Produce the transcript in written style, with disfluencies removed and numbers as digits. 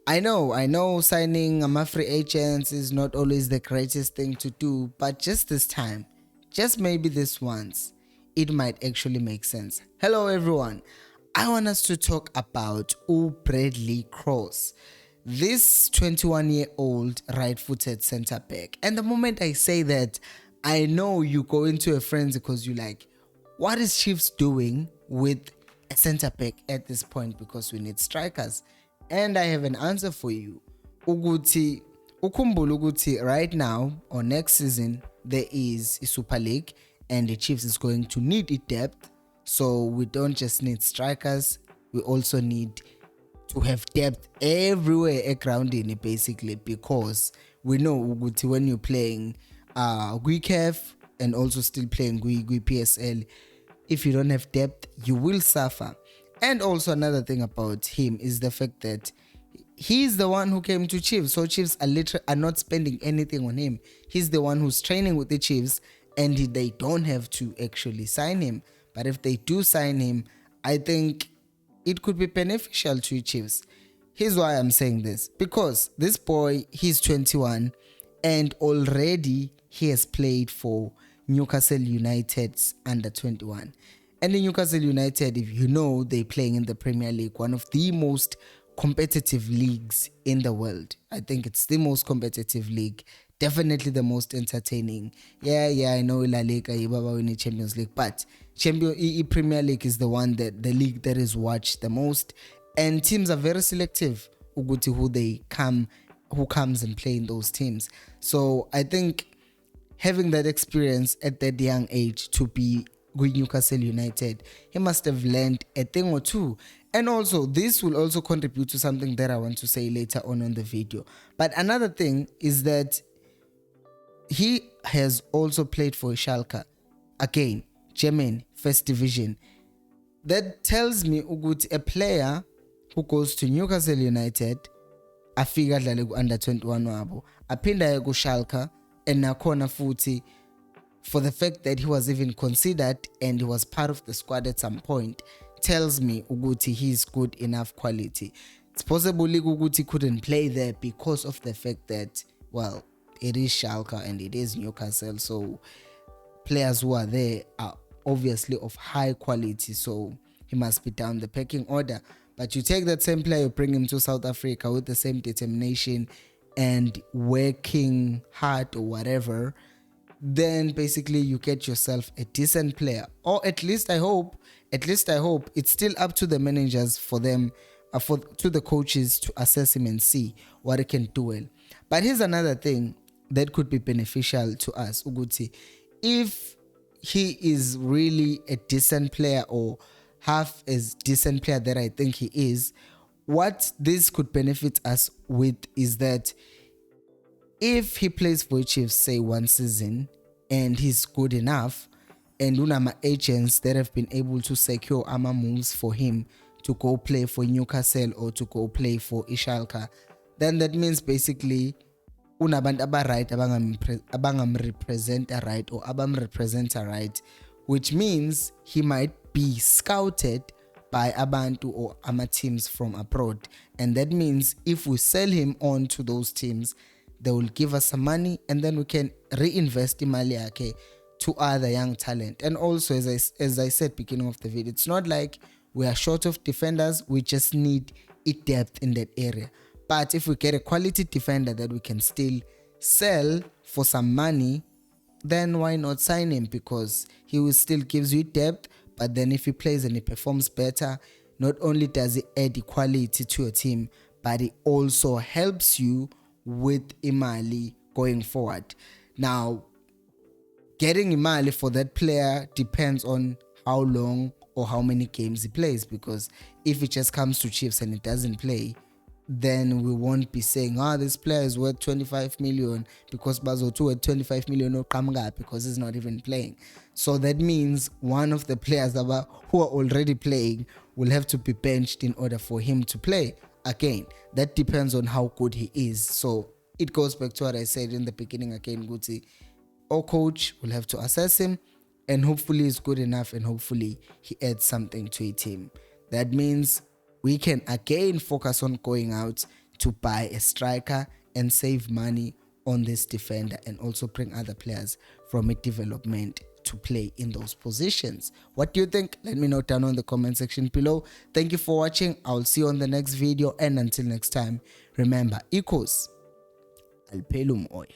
I know signing a free agents is not always the greatest thing to do, but just this time, just maybe this once, it might actually make sense. Hello everyone. I want us to talk about Bradley Cross, this 21-year-old right-footed center back. And the moment I say that, I know you go into a frenzy because you're like, what is Chiefs doing with a center back at this point, because we need strikers? And I have an answer for you. Ukhumbule ukuthi right now or next season there is a Super League and the Chiefs is going to need it depth. So we don't just need strikers, we also need to have depth everywhere around in it, basically, because we know ukuthi when you're playing GUICAF and also still playing GUI PSL, if you don't have depth, you will suffer. And also another thing about him is the fact that he's the one who came to Chiefs. So Chiefs are not spending anything on him. He's the one who's training with the Chiefs, and they don't have to actually sign him. But if they do sign him, I think it could be beneficial to Chiefs. Here's why I'm saying this. Because this boy, he's 21 and already he has played for Newcastle United's under 21. And in Newcastle United, if you know, they're playing in the Premier League, one of the most competitive leagues in the world. I think it's the most competitive league, definitely the most entertaining. Yeah, I know La Liga, Ibaba win the Champions League, but Premier League is the league that is watched the most, and teams are very selective who comes and play in those teams. So I think having that experience at that young age to be with Newcastle United, he must have learned a thing or two. And also, this will also contribute to something that I want to say later on the video. But another thing is that he has also played for Schalke, again, German first division. That tells me a player who goes to Newcastle United afika dlale under 21 wabo, aphinda ku Schalke, and nakhona futhi, for the fact that he was even considered and he was part of the squad at some point, tells me ukuthi he's good enough quality. It's possible ukuthi he couldn't play there because of the fact that, well, it is Schalke and it is Newcastle, so players who are there are obviously of high quality, so he must be down the pecking order. But you take that same player, you bring him to South Africa with the same determination and working hard or whatever, then basically you get yourself a decent player. Or at least I hope it's still up to the managers for them, to the coaches to assess him and see what he can do well. But here's another thing that could be beneficial to us, Uguti. If he is really a decent player or half as decent player that I think he is, what this could benefit us with is that if he plays for Chiefs, say one season, and he's good enough, and unama agents that have been able to secure moves for him to go play for Newcastle or to go play for Schalke, then that means basically unabantu aba-right abangam-representa right or abam-representa right, which means he might be scouted by abantu or teams from abroad. And that means if we sell him on to those teams, they will give us some money, and then we can reinvest imali yakhe to other young talent. And also, as I said beginning of the video, it's not like we are short of defenders, we just need depth in that area. But if we get a quality defender that we can still sell for some money, then why not sign him? Because he will still gives you depth, but then if he plays and he performs better, not only does he add equality to your team, but it also helps you with imali going forward. Now, getting imali for that player depends on how long or how many games he plays, because if it just comes to Chiefs and it doesn't play, then we won't be saying, this player is worth 25 million because Bazotu at 25 million no Kamga because he's not even playing. So that means one of the players who are already playing will have to be benched in order for him to play. Again, that depends on how good he is. So it goes back to what I said in the beginning again, Guti. Our coach will have to assess him, and hopefully he's good enough, and hopefully he adds something to a team. That means we can again focus on going out to buy a striker and save money on this defender, and also bring other players from a development to play in those positions. What do you think? Let me know down on the comment section below. Thank you for watching. I'll see you on the next video, and until next time, remember, equals alpelum oya.